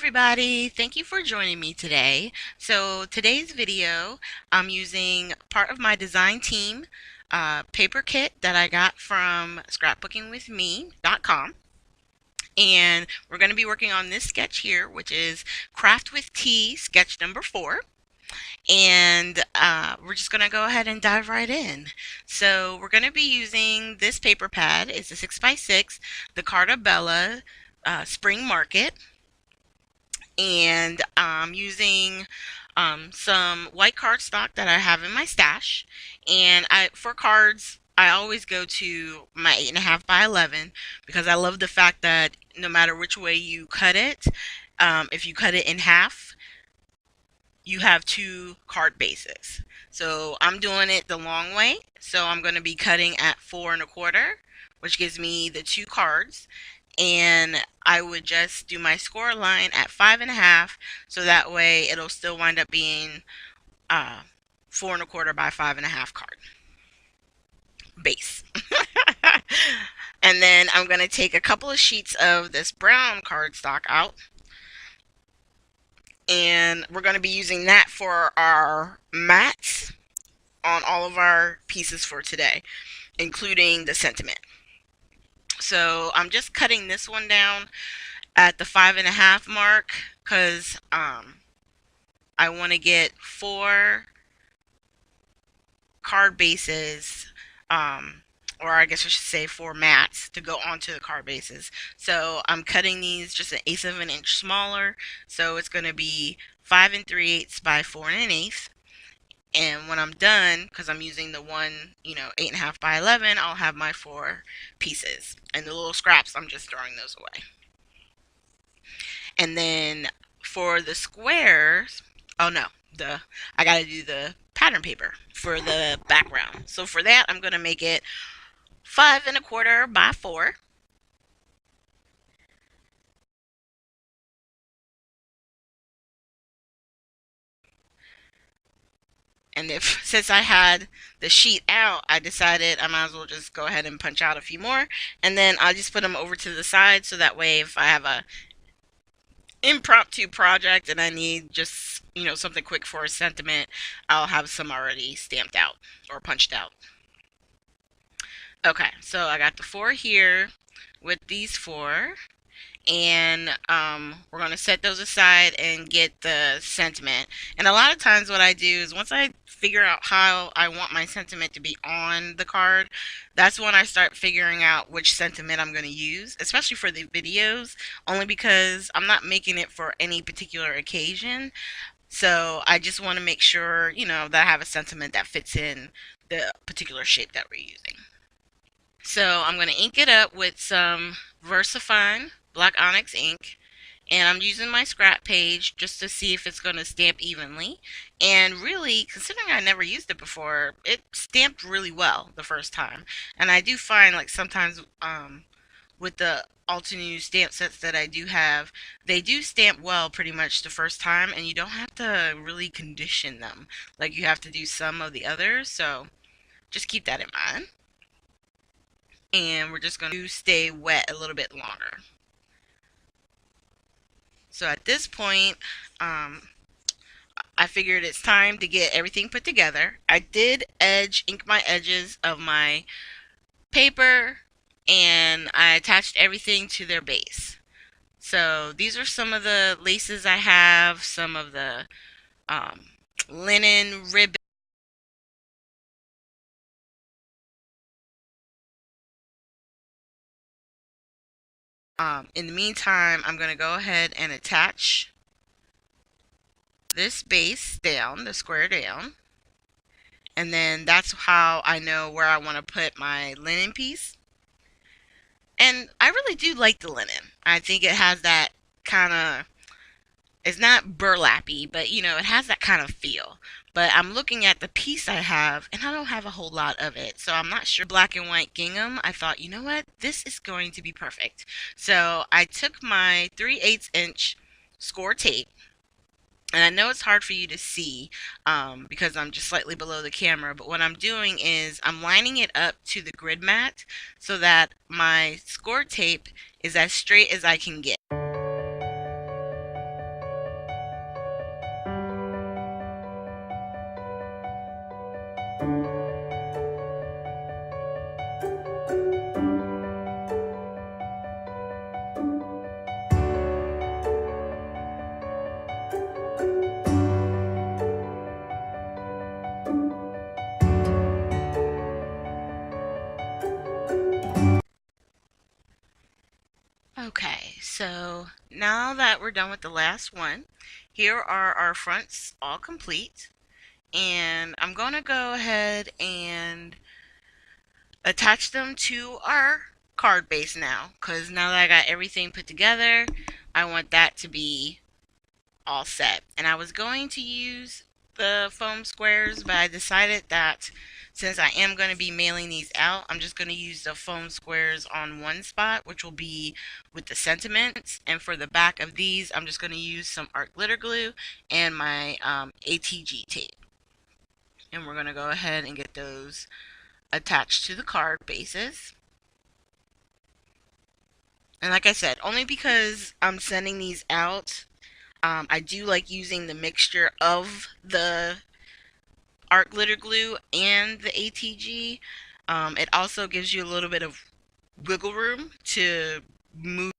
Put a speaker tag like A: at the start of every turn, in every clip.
A: everybody, thank you for joining me today. So today's video, I'm using part of my design team paper kit that I got from scrapbookingwithme.com. And we're going to be working on this sketch here, which is Craft with Tea, sketch number 4. And we're just going to go ahead and dive right in. So we're going to be using this paper pad. It's a 6x6, the Carta Spring Market. And I'm using some white cardstock that I have in my stash. And for cards, I always go to my 8.5 by 11 because I love the fact that no matter which way you cut it, if you cut it in half, you have 2 card bases. So I'm doing it the long way. So I'm going to be cutting at 4 1/4, which gives me the 2 cards. And I would just do my score line at 5.5, so that way it'll still wind up being 4 1/4 by 5.5 card base. And then I'm going to take a couple of sheets of this brown cardstock out, and we're going to be using that for our mats on all of our pieces for today, including the sentiment. So I'm just cutting this one down at the 5.5 mark because I want to get 4 card bases, or I guess I should say 4 mats to go onto the card bases. So I'm cutting these just 1/8 of an inch smaller. So it's going to be 5 3/8 by 4 1/8. And when I'm done, because I'm using the one, 8.5 by 11, I'll have my 4 pieces. And the little scraps, I'm just throwing those away. And then for the squares, oh no, I gotta do the pattern paper for the background. So for that, I'm gonna make it 5 1/4 by 4. And since I had the sheet out, I decided I might as well just go ahead and punch out a few more. And then I'll just put them over to the side so that way if I have a impromptu project and I need just, something quick for a sentiment, I'll have some already stamped out or punched out. Okay, so I got the 4 here with these 4. And we're going to set those aside and get the sentiment. And a lot of times what I do is once I figure out how I want my sentiment to be on the card, that's when I start figuring out which sentiment I'm going to use, especially for the videos, only because I'm not making it for any particular occasion. So I just want to make sure, that I have a sentiment that fits in the particular shape that we're using. So I'm going to ink it up with some VersaFine Black Onyx ink, and I'm using my scrap page just to see if it's going to stamp evenly. And really, considering I never used it before, it stamped really well the first time. And I do find like sometimes with the Altenew stamp sets that I do have, they do stamp well pretty much the first time, and you don't have to really condition them like you have to do some of the others. So just keep that in mind. And we're just going to stay wet a little bit longer. So at this point, I figured it's time to get everything put together. I did ink my edges of my paper, and I attached everything to their base. So these are some of the laces I have, some of the linen ribbon. In the meantime, I'm going to go ahead and attach this base down, the square down. And then that's how I know where I want to put my linen piece. And I really do like the linen. I think it has that kind of, it's not burlappy, but it has that kind of feel. But I'm looking at the piece I have, and I don't have a whole lot of it. So I'm not sure. Black and white gingham, I thought, you know what? This is going to be perfect. So I took my 3/8 inch score tape. And I know it's hard for you to see because I'm just slightly below the camera, but what I'm doing is I'm lining it up to the grid mat so that my score tape is as straight as I can get. now that we're done with the last one, here are our fronts all complete. And I'm going to go ahead and attach them to our card base now, because now that I got everything put together, I want that to be all set. And I was going to use the foam squares, but I decided that since I am going to be mailing these out, I'm just going to use the foam squares on one spot, which will be with the sentiments. And for the back of these, I'm just going to use some art glitter glue and my ATG tape. And we're going to go ahead and get those attached to the card bases. And like I said, only because I'm sending these out, I do like using the mixture of the art glitter glue and the ATG. It also gives you a little bit of wiggle room to move.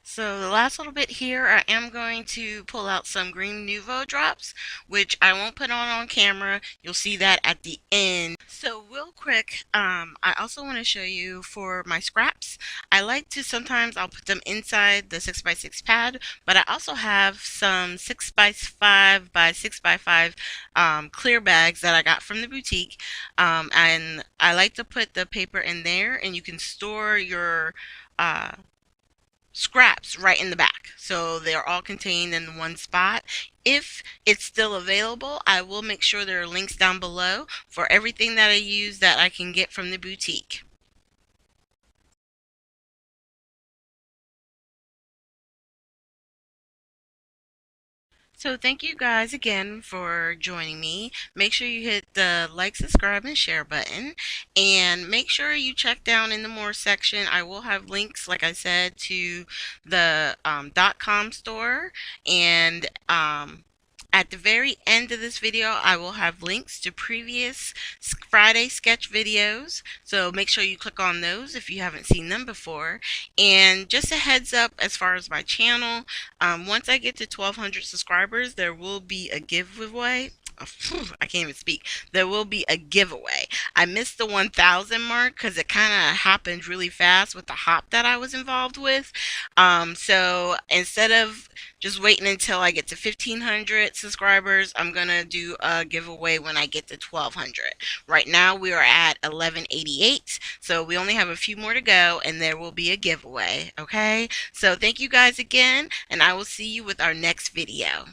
A: So the last little bit here, I am going to pull out some green Nuvo drops, which I won't put on camera. You'll see that at the end. So real quick, I also want to show you for my scraps. I like to sometimes I'll put them inside the 6x6 pad, but I also have some 6x5 by 6x5 clear bags that I got from the boutique, and I like to put the paper in there, and you can store your scraps right in the back. So they're all contained in one spot. If it's still available, I will make sure there are links down below for everything that I use that I can get from the boutique. So thank you guys again for joining me. Make sure you hit the like, subscribe, and share button. And make sure you check down in the more section. I will have links, like I said, to the .com store. And at the very end of this video, I will have links to previous Friday sketch videos. So make sure you click on those if you haven't seen them before. And just a heads up as far as my channel, once I get to 1,200 subscribers, there will be a giveaway. I can't even speak. There will be a giveaway. I missed the 1,000 mark because it kind of happened really fast with the hop that I was involved with. So instead of just waiting until I get to 1,500 subscribers, I'm going to do a giveaway when I get to 1,200. Right now we are at 1188, so we only have a few more to go and there will be a giveaway, okay? So thank you guys again, and I will see you with our next video.